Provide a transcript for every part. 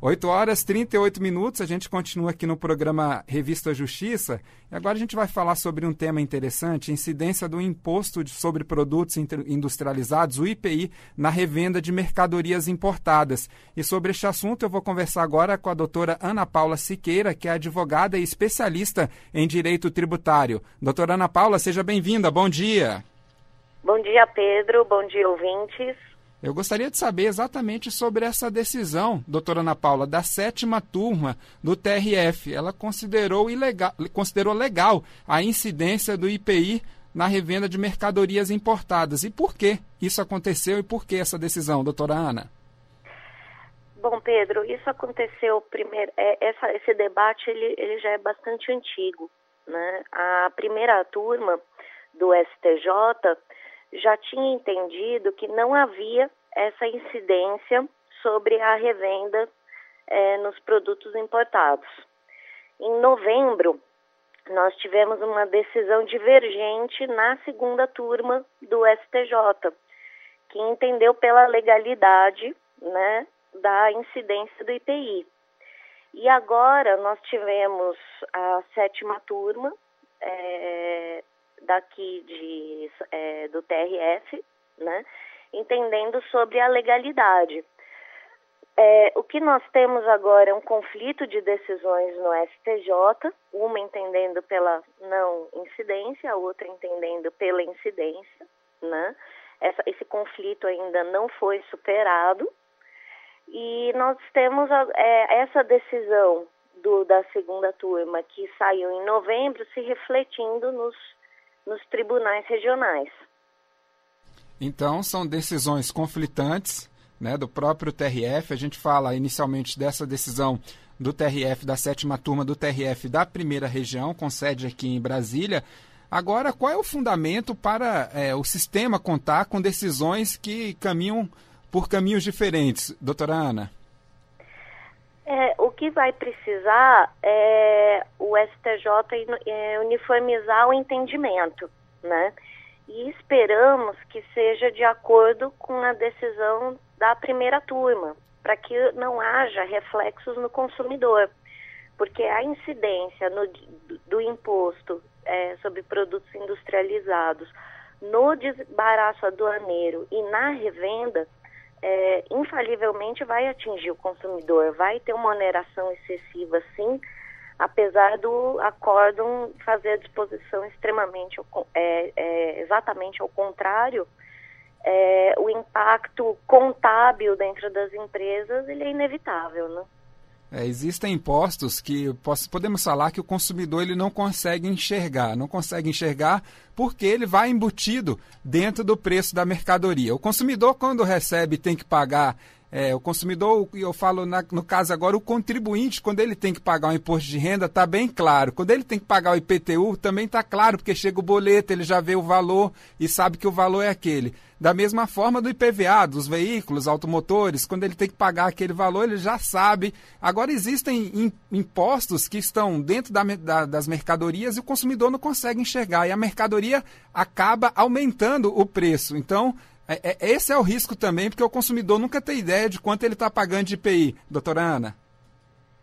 8h38, a gente continua aqui no programa Revista Justiça. E agora a gente vai falar sobre um tema interessante, incidência do Imposto sobre Produtos Industrializados, o IPI, na revenda de mercadorias importadas. E sobre este assunto eu vou conversar agora com a doutora Ana Paula Siqueira, que é advogada e especialista em direito tributário. Doutora Ana Paula, seja bem-vinda, bom dia. Bom dia, Pedro, bom dia, ouvintes. Eu gostaria de saber exatamente sobre essa decisão, doutora Ana Paula, da 7ª turma do TRF. Ela considerou legal a incidência do IPI na revenda de mercadorias importadas. E por que isso aconteceu e por que essa decisão, doutora Ana? Bom, Pedro, isso aconteceu primeiro. Esse debate ele já é bastante antigo, né? A primeira turma do STJ já tinha entendido que não havia essa incidência sobre a revenda nos produtos importados. Em novembro, nós tivemos uma decisão divergente na segunda turma do STJ, que entendeu pela legalidade, né, da incidência do IPI. E agora nós tivemos a 7ª turma do TRF, né, entendendo sobre a legalidade. O que nós temos agora é um conflito de decisões no STJ, uma entendendo pela não incidência, a outra entendendo pela incidência, né? Esse conflito ainda não foi superado e nós temos essa decisão da segunda turma que saiu em novembro se refletindo nos tribunais regionais. Então, são decisões conflitantes, né, do próprio TRF. A gente fala inicialmente dessa decisão do TRF, da 7ª turma do TRF da primeira região, com sede aqui em Brasília. Agora, qual é o fundamento para o sistema contar com decisões que caminham por caminhos diferentes, doutora Ana? O que vai precisar é o STJ uniformizar o entendimento, né? E esperamos que seja de acordo com a decisão da primeira turma, para que não haja reflexos no consumidor, porque a incidência do imposto sobre produtos industrializados no desembaraço aduaneiro e na revenda, infalivelmente vai atingir o consumidor, vai ter uma oneração excessiva, sim, apesar do acórdão fazer a disposição exatamente ao contrário. O impacto contábil dentro das empresas ele é inevitável, né? Existem impostos que podemos falar que o consumidor ele não consegue enxergar porque ele vai embutido dentro do preço da mercadoria. O consumidor, quando recebe, tem que pagar. O consumidor, eu falo no caso agora, o contribuinte, quando ele tem que pagar o imposto de renda, está bem claro. Quando ele tem que pagar o IPTU, também está claro, porque chega o boleto, ele já vê o valor e sabe que o valor é aquele. Da mesma forma do IPVA, dos veículos, automotores, quando ele tem que pagar aquele valor, ele já sabe. Agora, existem impostos que estão dentro das mercadorias e o consumidor não consegue enxergar. E a mercadoria acaba aumentando o preço. Então, esse é o risco também, porque o consumidor nunca tem ideia de quanto ele está pagando de IPI. Doutora Ana?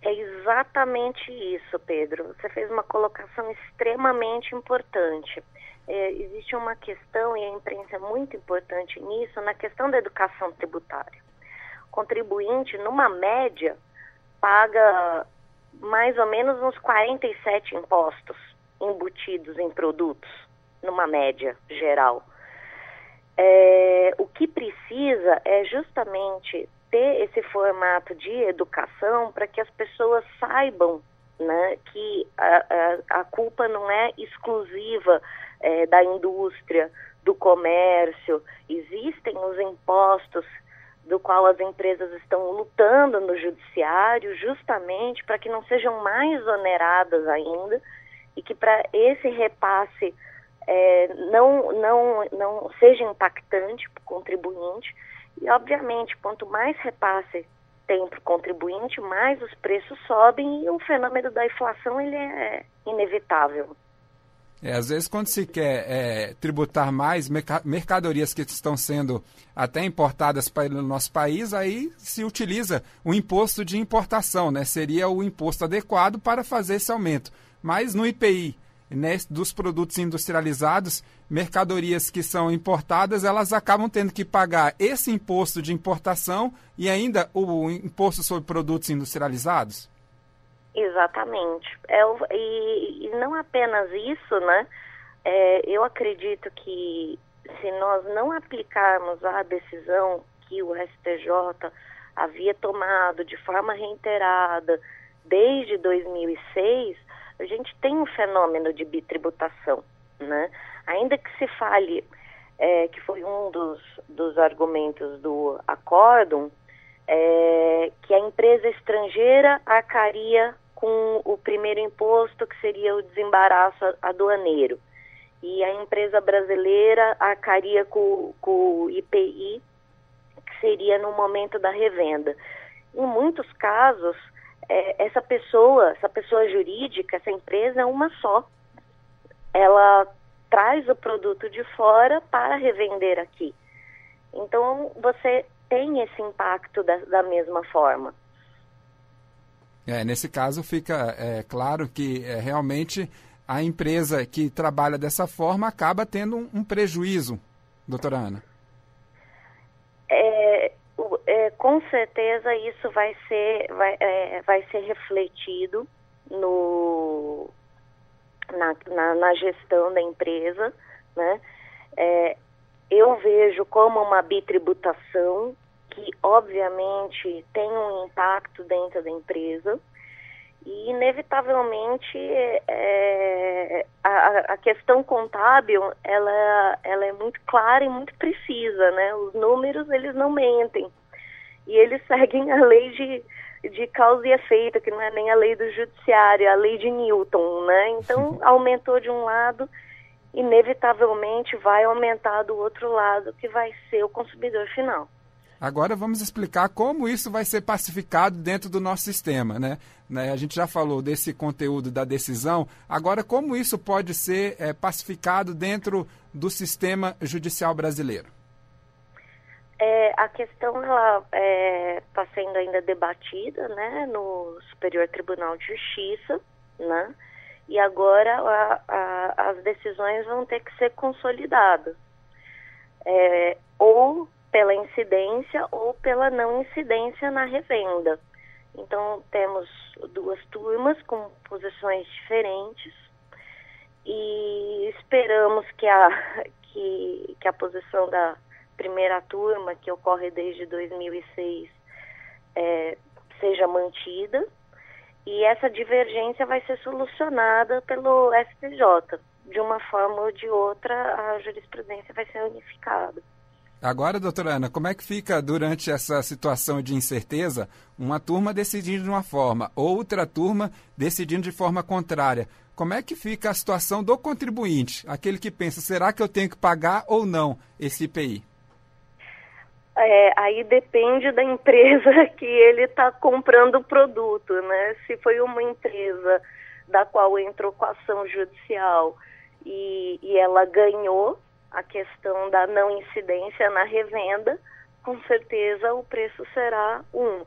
É exatamente isso, Pedro. Você fez uma colocação extremamente importante. Existe uma questão, e a imprensa é muito importante nisso, na questão da educação tributária. O contribuinte, numa média, paga mais ou menos uns 47 impostos embutidos em produtos, numa média geral. O que precisa é justamente ter esse formato de educação para que as pessoas saibam, né, que a culpa não é exclusiva da indústria, do comércio. Existem os impostos do qual as empresas estão lutando no judiciário justamente para que não sejam mais oneradas ainda e que para esse repasse não seja impactante para o contribuinte. E, obviamente, quanto mais repasse tem para o contribuinte, mais os preços sobem e o fenômeno da inflação ele é inevitável. Às vezes, quando se quer tributar mais mercadorias que estão sendo até importadas para o nosso país, aí se utiliza o imposto de importação, né? Seria o imposto adequado para fazer esse aumento. Mas no IPI, né, dos produtos industrializados, mercadorias que são importadas, elas acabam tendo que pagar esse imposto de importação e ainda o imposto sobre produtos industrializados? Exatamente. E não apenas isso, né? Eu acredito que se nós não aplicarmos a decisão que o STJ havia tomado de forma reiterada desde 2006, a gente tem um fenômeno de bitributação, né? Ainda que se fale, que foi um dos argumentos do acórdão, que a empresa estrangeira arcaria com o primeiro imposto, que seria o desembaraço aduaneiro, e a empresa brasileira arcaria com o IPI, que seria no momento da revenda. Em muitos casos, essa pessoa jurídica, essa empresa é uma só. Ela traz o produto de fora para revender aqui. Então, você tem esse impacto da mesma forma. Nesse caso fica claro que realmente a empresa que trabalha dessa forma acaba tendo um prejuízo, doutora Ana. Com certeza isso vai ser refletido na gestão da empresa, né? Eu vejo como uma bitributação que obviamente tem um impacto dentro da empresa e inevitavelmente a questão contábil ela é muito clara e muito precisa, né? Os números eles não mentem e eles seguem a lei de causa e efeito, que não é nem a lei do judiciário, é a lei de Newton, né? Então aumentou de um lado, inevitavelmente vai aumentar do outro lado, que vai ser o consumidor final. Agora vamos explicar como isso vai ser pacificado dentro do nosso sistema, né? A gente já falou desse conteúdo da decisão, agora como isso pode ser pacificado dentro do sistema judicial brasileiro? A questão está sendo ainda debatida, né, no Superior Tribunal de Justiça, né? E agora as decisões vão ter que ser consolidadas, ou pela incidência ou pela não incidência na revenda. Então, temos duas turmas com posições diferentes e esperamos que a posição da primeira turma, que ocorre desde 2006, seja mantida, e essa divergência vai ser solucionada pelo STJ. De uma forma ou de outra, a jurisprudência vai ser unificada. Agora, doutora Ana, como é que fica durante essa situação de incerteza, uma turma decidindo de uma forma, outra turma decidindo de forma contrária? Como é que fica a situação do contribuinte, aquele que pensa, será que eu tenho que pagar ou não esse IPI? Aí depende da empresa que ele está comprando o produto, né? Se foi uma empresa da qual entrou com a ação judicial e ela ganhou a questão da não incidência na revenda, com certeza o preço será um.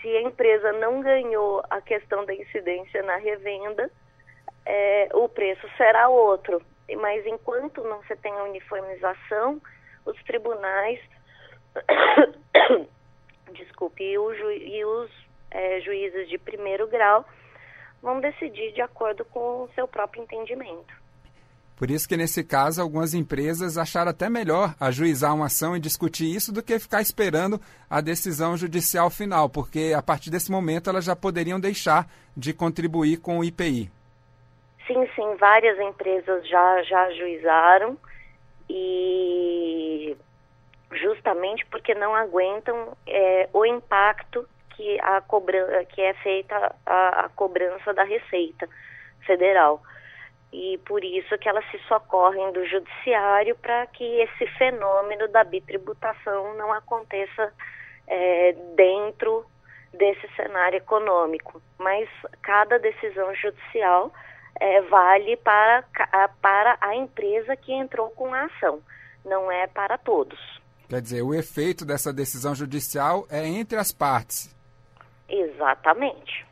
Se a empresa não ganhou a questão da incidência na revenda, o preço será outro. Mas enquanto não se tem a uniformização, os tribunais e os juízes de primeiro grau vão decidir de acordo com o seu próprio entendimento. Por isso que, nesse caso, algumas empresas acharam até melhor ajuizar uma ação e discutir isso do que ficar esperando a decisão judicial final, porque a partir desse momento elas já poderiam deixar de contribuir com o IPI. Sim, várias empresas já ajuizaram e justamente porque não aguentam o impacto que é feita a cobrança da Receita Federal. E por isso que elas se socorrem do judiciário para que esse fenômeno da bitributação não aconteça dentro desse cenário econômico. Mas cada decisão judicial, vale para a empresa que entrou com a ação, não é para todos. Quer dizer, o efeito dessa decisão judicial é entre as partes. Exatamente,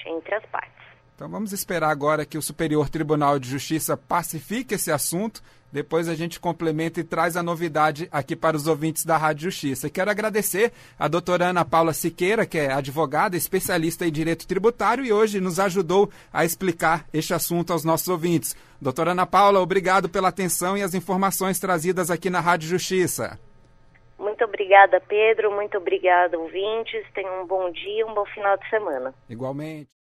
entre as partes. Então vamos esperar agora que o Superior Tribunal de Justiça pacifique esse assunto, depois a gente complementa e traz a novidade aqui para os ouvintes da Rádio Justiça. E quero agradecer a doutora Ana Paula Siqueira, que é advogada, especialista em direito tributário e hoje nos ajudou a explicar este assunto aos nossos ouvintes. Doutora Ana Paula, obrigado pela atenção e as informações trazidas aqui na Rádio Justiça. Muito obrigada, Pedro. Muito obrigada, ouvintes. Tenham um bom dia, um bom final de semana. Igualmente.